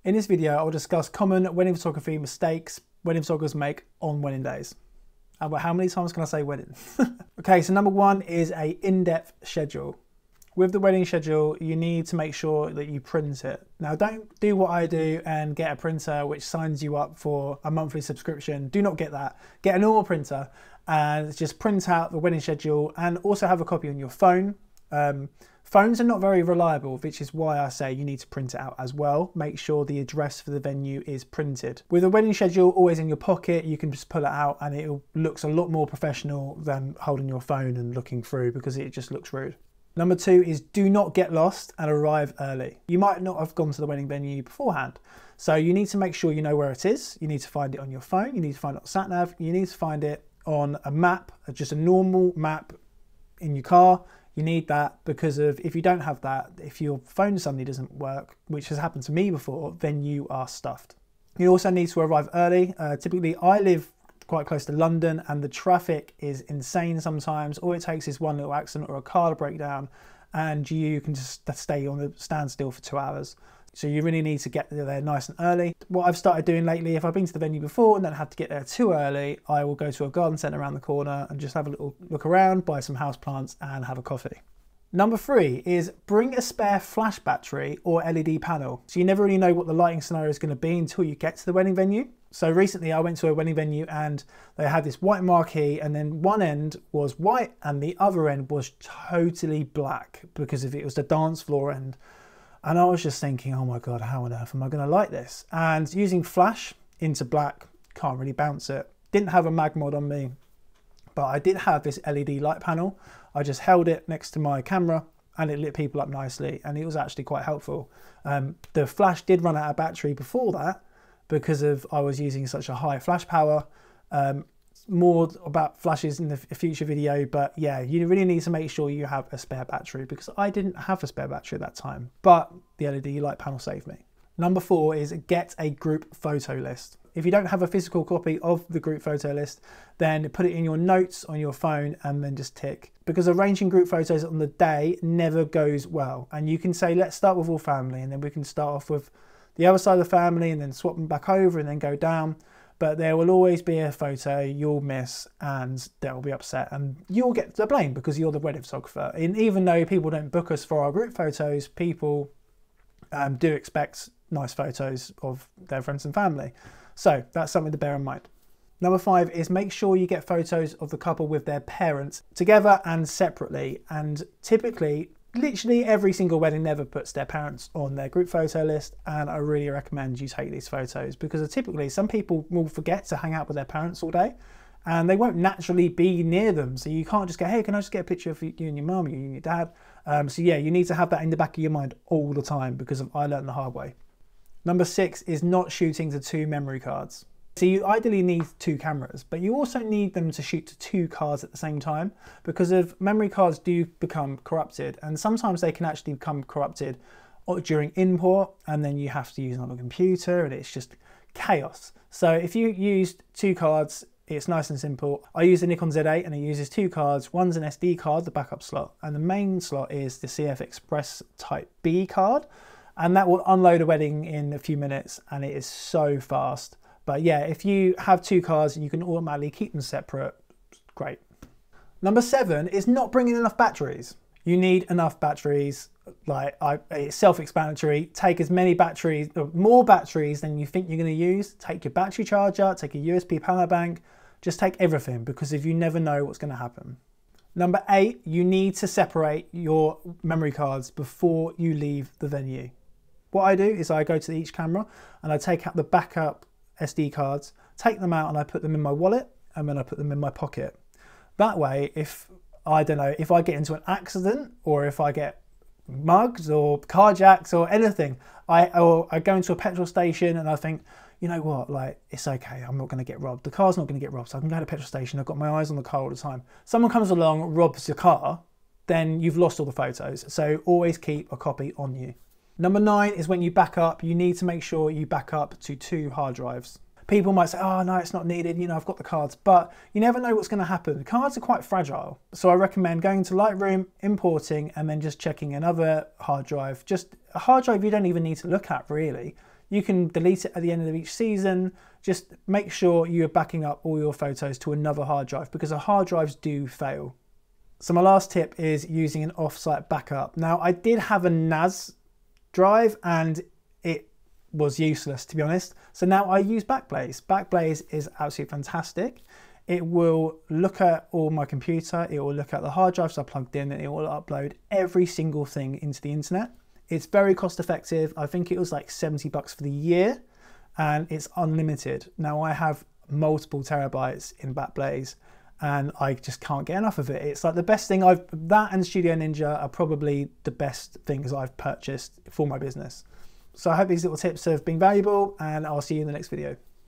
In this video, I'll discuss common wedding photography mistakes wedding photographers make on wedding days. How many times can I say wedding? Okay, so number one is a in-depth schedule. With the wedding schedule, you need to make sure that you print it. Now, don't do what I do and get a printer which signs you up for a monthly subscription. Do not get that. Get a normal printer and just print out the wedding schedule, and also have a copy on your phone. Phones are not very reliable, which is why I say you need to print it out as well. Make sure the address for the venue is printed. With a wedding schedule always in your pocket, you can just pull it out and it looks a lot more professional than holding your phone and looking through, because it just looks rude. Number two is do not get lost and arrive early. You might not have gone to the wedding venue beforehand, so you need to make sure you know where it is. You need to find it on your phone, you need to find it on SatNav, you need to find it on a map, just a normal map in your car. You need that, because if you don't have that, if your phone suddenly doesn't work, which has happened to me before, then you are stuffed. You also need to arrive early. Typically, I live quite close to London and the traffic is insane sometimes. All it takes is one little accident or a car to break down and you can just stay on the standstill for 2 hours. So you really need to get there nice and early. What I've started doing lately, if I've been to the venue before and then had to get there too early, I will go to a garden centre around the corner and just have a little look around, buy some houseplants and have a coffee. Number three is bring a spare flash battery or LED panel. So you never really know what the lighting scenario is going to be until you get to the wedding venue. So recently I went to a wedding venue and they had this white marquee, and then one end was white and the other end was totally black because if it was the dance floor end. And I was just thinking, oh my God, how on earth am I going to light this? And using flash into black, can't really bounce it. Didn't have a mag mod on me, but I did have this LED light panel. I just held it next to my camera and it lit people up nicely, and it was actually quite helpful. The flash did run out of battery before that because I was using such a high flash power. More about flashes in the future video, but yeah, you really need to make sure you have a spare battery, because I didn't have a spare battery at that time, but the LED light panel saved me. Number four is get a group photo list. If you don't have a physical copy of the group photo list, then put it in your notes on your phone and then just tick, because arranging group photos on the day never goes well. And you can say, let's start with all family, and then we can start off with the other side of the family and then swap them back over and then go down. But there will always be a photo you'll miss and they'll be upset and you'll get the blame because you're the wedding photographer. And even though people don't book us for our group photos, people do expect nice photos of their friends and family. So that's something to bear in mind. Number five is make sure you get photos of the couple with their parents together and separately. And typically, literally every single wedding never puts their parents on their group photo list, and I really recommend you take these photos, because typically some people will forget to hang out with their parents all day and they won't naturally be near them, so you can't just go, hey, can I just get a picture of you and your mum, you and your dad? So yeah, you need to have that in the back of your mind all the time, because I learned the hard way. Number six is not shooting to 2 memory cards. So you ideally need 2 cameras, but you also need them to shoot to 2 cards at the same time, because of memory cards do become corrupted, and sometimes they can actually become corrupted during import, and then you have to use another computer and it's just chaos. So if you used 2 cards, it's nice and simple. I use the Nikon Z8 and it uses 2 cards. One's an SD card, the backup slot, and the main slot is the CF Express Type B card, and that will unload a wedding in a few minutes and it is so fast. But yeah, if you have 2 cards and you can automatically keep them separate, great. Number 7 is not bringing enough batteries. You need enough batteries. It's self-explanatory. Take as many batteries, or more batteries than you think you're going to use. Take your battery charger, take a USB power bank, just take everything, because if you never know what's going to happen. Number 8, you need to separate your memory cards before you leave the venue. What I do is I go to each camera and I take out the backup SD cards, take them out and I put them in my wallet, and then I put them in my pocket. That way, if I don't know, if I get into an accident or if I get mugged or carjacked or anything, I go into a petrol station and I think, you know what, like, it's okay, I'm not going to get robbed. The car's not going to get robbed, so I can go to a petrol station, I've got my eyes on the car all the time. Someone comes along, robs your car, then you've lost all the photos. So always keep a copy on you. Number 9 is when you back up, you need to make sure you back up to 2 hard drives. People might say, oh no, it's not needed, you know, I've got the cards, but you never know what's going to happen. The cards are quite fragile. So I recommend going to Lightroom, importing, and then just checking another hard drive. Just a hard drive you don't even need to look at really. You can delete it at the end of each season. Just make sure you're backing up all your photos to another hard drive, because the hard drives do fail. So my last tip is using an offsite backup. Now, I did have a NAS drive and it was useless, to be honest. So now I use Backblaze. Backblaze is absolutely fantastic. It will look at all my computer, it will look at the hard drives I plugged in, and it will upload every single thing into the internet. It's very cost effective. I think it was like 70 bucks for the year, and it's unlimited. Now I have multiple terabytes in Backblaze and I just can't get enough of it. It's like the best thing that and Studio Ninja are probably the best things I've purchased for my business. So I hope these little tips have been valuable, and I'll see you in the next video.